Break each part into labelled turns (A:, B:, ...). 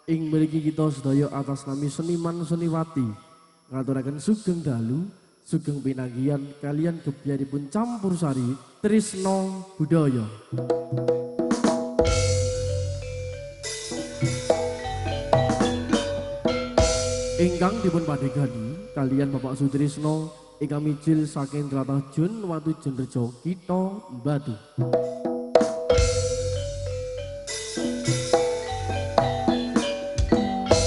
A: ing mriki kita sedaya atas nami seniman seniwati ngaturaken sugeng dalu sugeng pinanggihan kalian gebyaripun campur sari trisno budaya. Ingkang dipun padhegani kalian Bapak Sutrisno ingkang mijil saking tlatah Jun Watu Jenrejo kita Batu.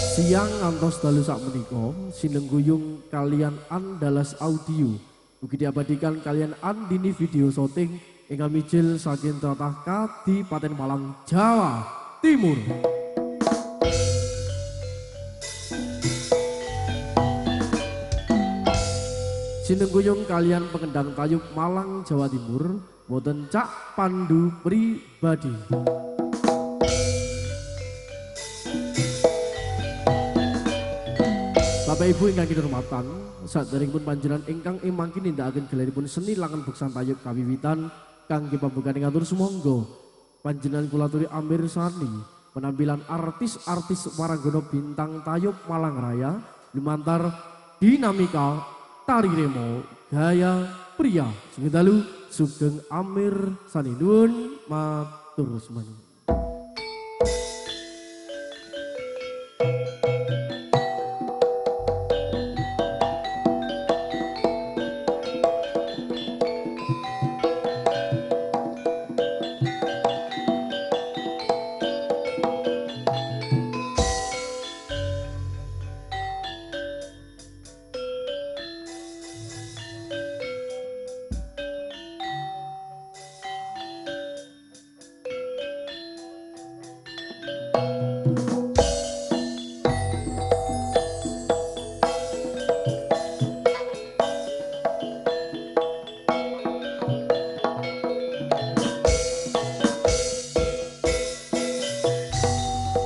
A: Siang ngantos dalu sakmenika sinengguyung kalian Andalas Audio ugi diabadikan kalian Andini Video Shooting ingkang mijil saking tlatah Kadipaten Malang Jawa Timur. Sinengguyung kalian pengendang tayub Malang Jawa Timur boten Cak Pandu pribadi. Bapak Ibu ingkang kinurmatan, sadèrèngipun panjenengan ingkang mangkin nindakaken gelaripun seni langan beksan tayub kawiwitan kangge pambukaning atur sumangga panjenengan kula aturi amirsani penampilan artis-artis waranggono bintang tayub Malang Raya lumantar dinamika tari remo gaya pria. Sugeng dalu sugeng amirsani nuwun matur sembah.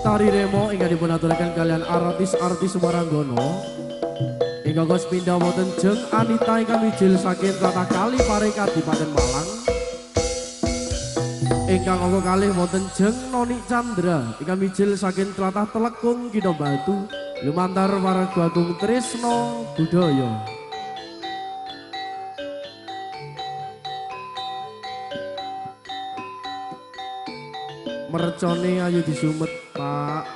A: Tari remo ingkang dipun aturaken kalian artis-artis waranggono ingkang kos pindah wonten Jeng Anita ingkang mijil saking tlatah Kalipare Kadipaten Malang. Ingkang angka kalih wonten Jeng Noni Chandra ingkang mijil saking tlatah Telekung Kina Batu lumantar warga agung trisno budaya. Mercone ayo disumet Pak.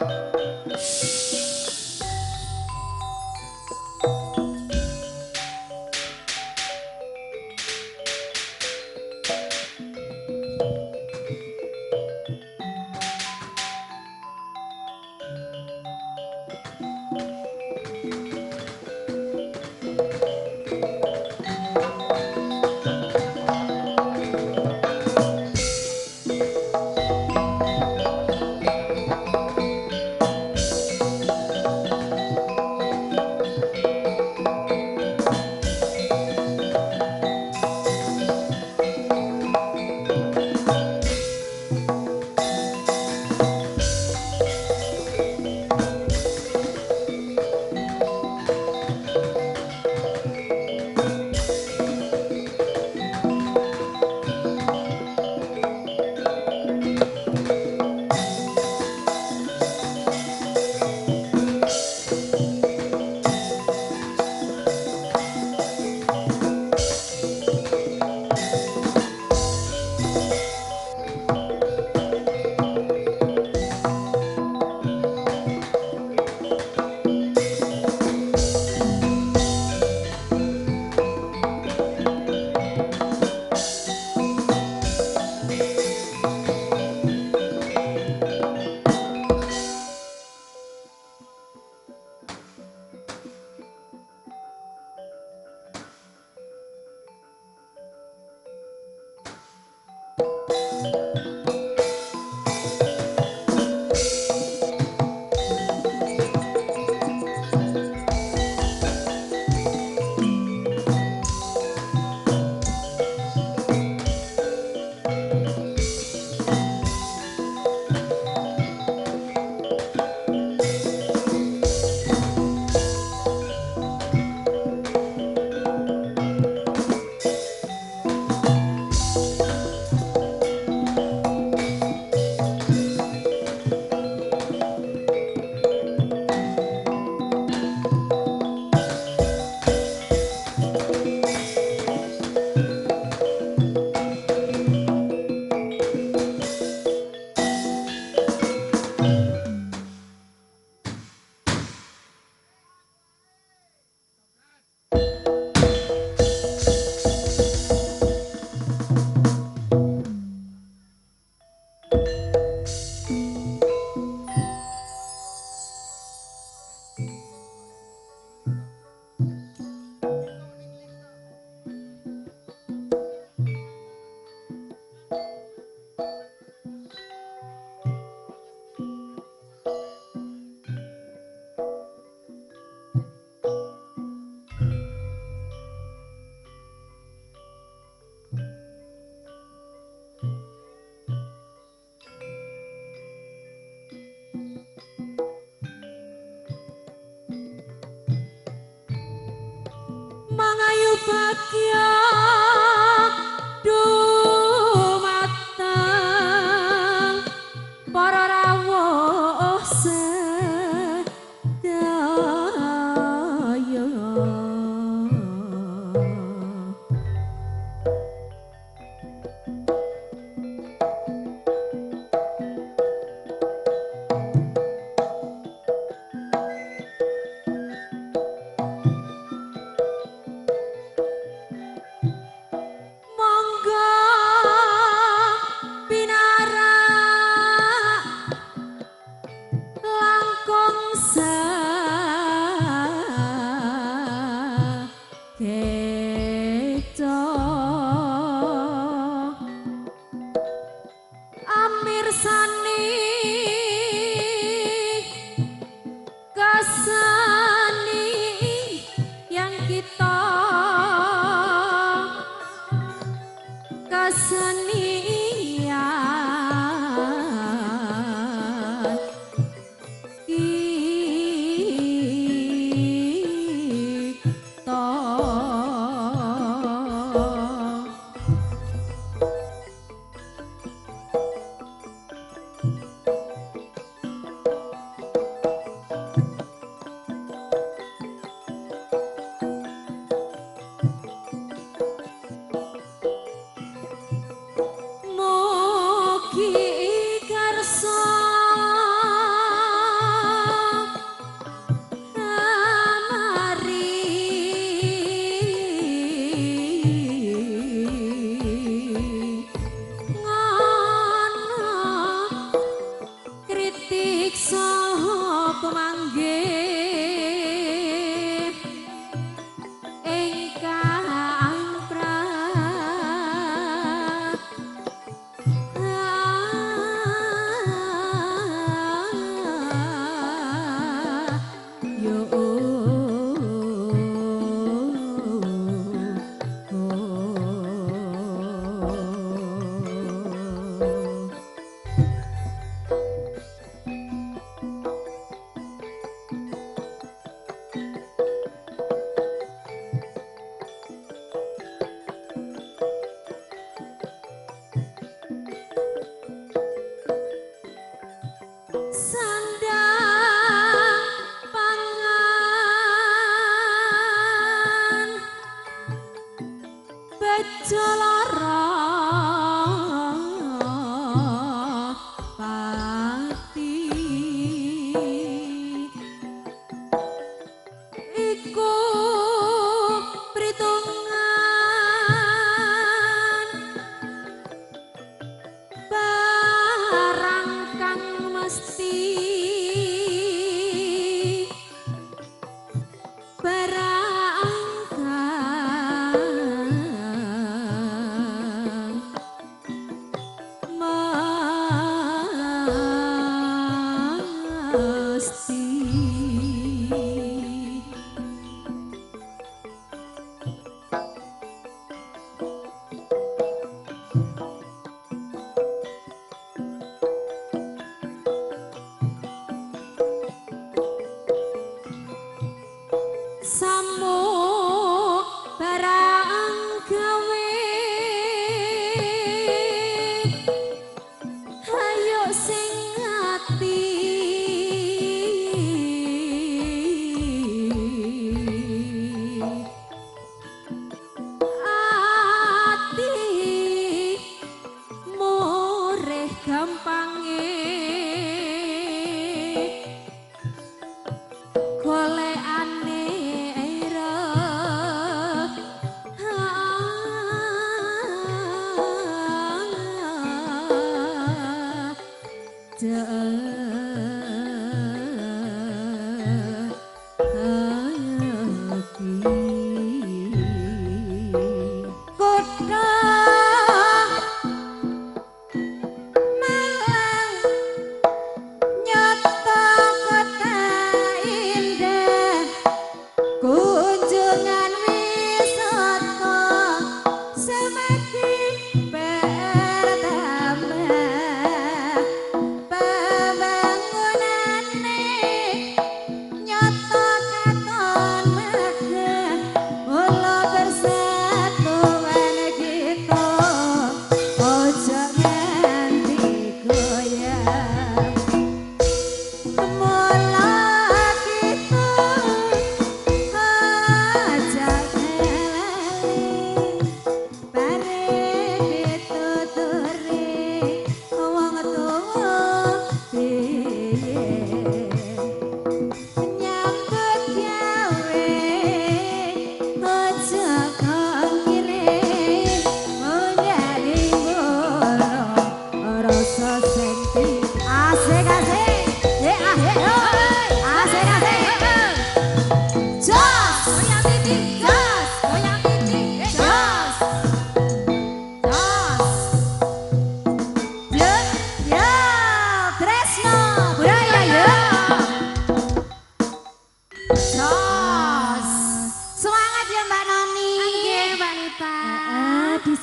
B: bagya dumateng para rawuh sedaya. Monggo pinarak langkung sakeca amirsani keseni yang kita kesenian kita. Mugi karsa amari ngono kritik saha pamanggih ingkang sandang pangan bejo lara pati iku pritungan barang kang mesti barang kang mesti. Samuk barang gawe ayo sing ati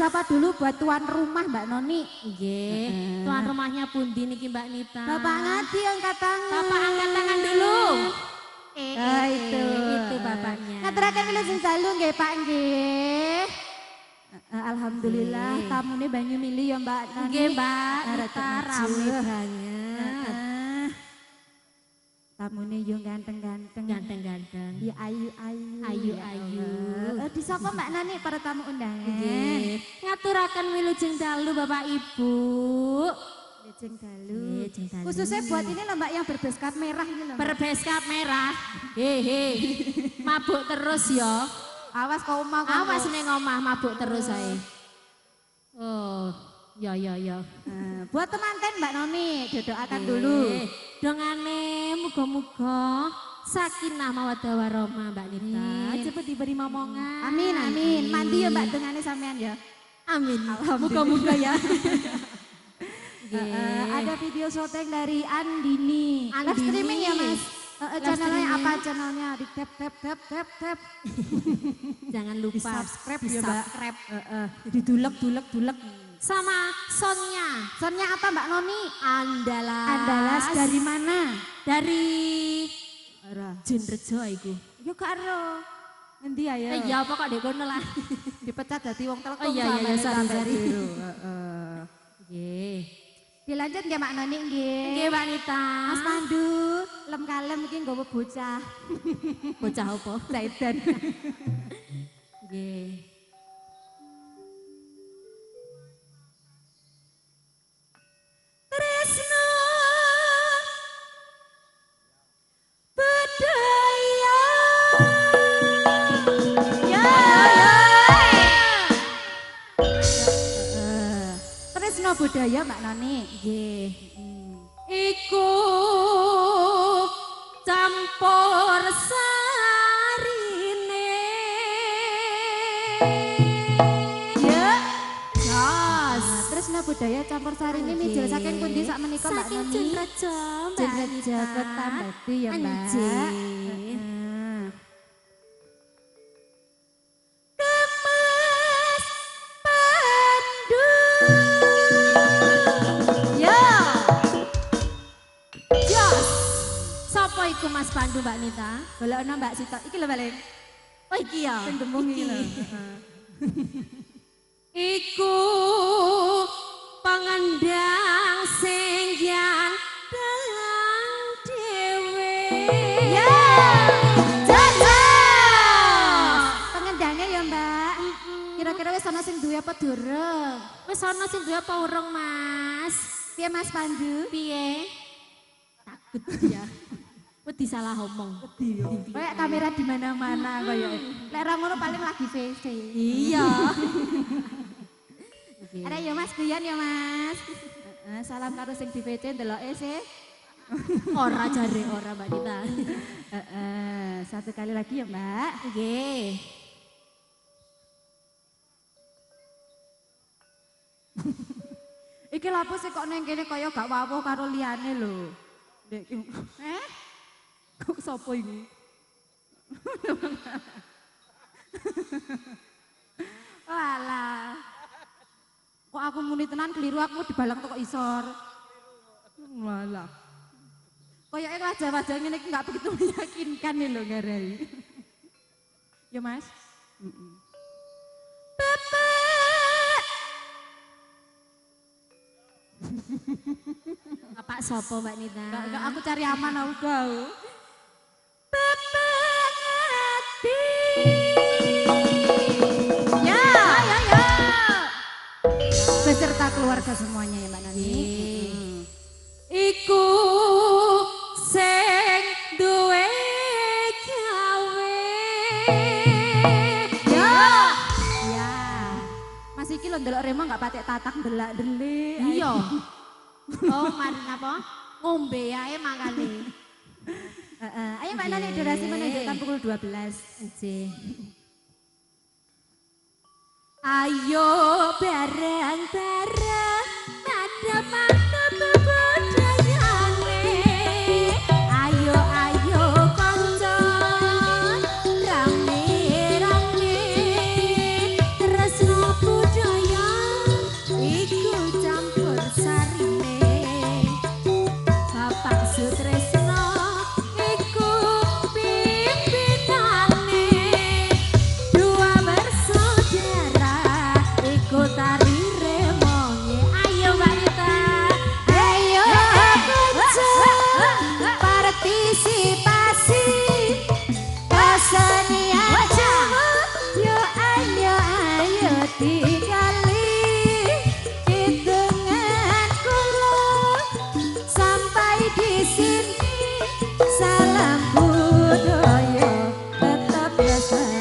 C: disapa dulu buat tuan rumah Mbak Noni.
B: Nggih. Tuan rumahnya pundi niki Mbak Nita?
C: Bapak Ngadi angkat tangan.
B: Bapak angkat tangan dulu.
C: Itu
B: bapaknya.
C: Ngaturaken wilujeng dalu nggih Pak nggih. Alhamdulillah tamune banyu mili ya Mbak Noni.
B: Nggih Mbak, Nita rame
C: banget.
B: banget.
C: Tamune yo ganteng-ganteng.
B: Ganteng-ganteng.
C: Ya ayu-ayu.
B: Ayu-ayu.
C: Disapa Mbak Nani para tamu undangan.
B: Nggih. Ngaturaken wilujeng dalu Bapak Ibu.
C: Wilujeng dalu.
B: Wilujeng dalu.
C: Khususnya buat ini loh Mbak yang berbeskap merah ini loh.
B: Berbeskap merah. Hehe. Mabuk terus ya.
C: Awas kau omah kau.
B: Awas ning omah mabuk terus ae. Oh, ya.
C: Buat temanten Mbak Noni, doakan dulu.
B: Dongane muga-muga sakinah mawaddah warahmah Mbak Nita. Cepet diberi momongan.
C: Amin. Mandi ya Mbak dongane sampean ya.
B: Amin.
C: Muga-muga ya.
B: Nggih.
C: Ada video syuting dari Andini. Live
B: Andini.
C: streaming ya Mas. Channelnya
B: streaming.
C: apa channelnya? Di tap.
B: Jangan lupa
C: Di subscribe ya Mbak.
B: subscribe.
C: Didulek.
B: Sama Sonnya.
C: Soundnya apa Mbak Noni?
B: Andalas.
C: Dari mana?
B: Dari Jenrejo iku.
C: Yo karo. Ngendi ayo?
B: Ya apa kok dek kono lah.
C: Dipecat dadi wong Telkom.
B: Oh iya, sorry. Nggih.
C: Dilanjut nggih Mbak Noni nggih.
B: Nggih Mbak Nita.
C: Mas Pandu, lem kalem iki nggawa bocah.
B: Bocah apa?
C: Zaidan.
B: Nggih.
C: Tresno budaya. Tresno budaya Mbak Noni.
B: Nggih. Iku campur sarine.
C: Ya.
B: Jos.
C: Tresno budaya campur sari ini mijil saking pundi sak menika Mbak
B: Saking
C: Noni?
B: Jenrejo, Mbak
C: Jenrejo
B: Nita.
C: Kota Batu ya Mbak.
B: Anjing.
C: Kemas Pandu. Ya.
B: Jos. Sapa iku Mas Pandu Mbak Nita?
C: Golekno Mbak Sita. Iki lho balik.
B: Oh iki ya.
C: Sing gemung iki lho.
B: Iku pangandang sing ganteng dhewe.
C: Ya. Jajah. Pengendangnya ya Mbak. Kira-kira wis ana sing duwe apa durung?
B: Wis ana sing duwe apa urung, Mas?
C: Piye Mas Pandu?
B: Piye? Takut ya. Wedi salah omong.
C: Kayak kamera di mana-mana kaya. Lek ra ngono paling lagi VC.
B: Iya.
C: Ada ya Mas Guyon ya Mas. Salam karo sing di VC ndeloke sih.
B: Ora jare ora Mbak Nita.
C: Satu kali lagi ya Mbak.
B: Nggih.
C: Iki lapo sih kok neng kene kaya gak wawo karo liyane lho. Kok sapa iki? Walah. Kok aku muni tenan keliru aku dibalang toko isor. Walah. Kayaknya wajah-wajah ngene iki gak begitu meyakinkan nih lho ngarai. Ya Mas? Bapak.
B: Bapak sapa Mbak Nita?
C: Enggak, aku cari aman aku gau. Bapak Ngati. Ya. Beserta keluarga semuanya ya Mbak Nani.
B: Iku sing duwe gawe.
C: Ya. Mas iki lho ndelok Remo enggak patek tatak ndelak-ndelik.
B: Iya. Oh, mari napa? Ngombe ae makane.
C: Ayo Mbak Nani durasi menunjukkan pukul 12.
B: Nggih. Ayo bareng-bareng madhep-madhep budayane. Ayo kanca rame-rame tresno budaya
C: partisipasi kesenian Jawa. Yo ayo digali hitungan kula sampai di sini. Salam budaya tetap lestari.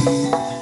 A: Bali.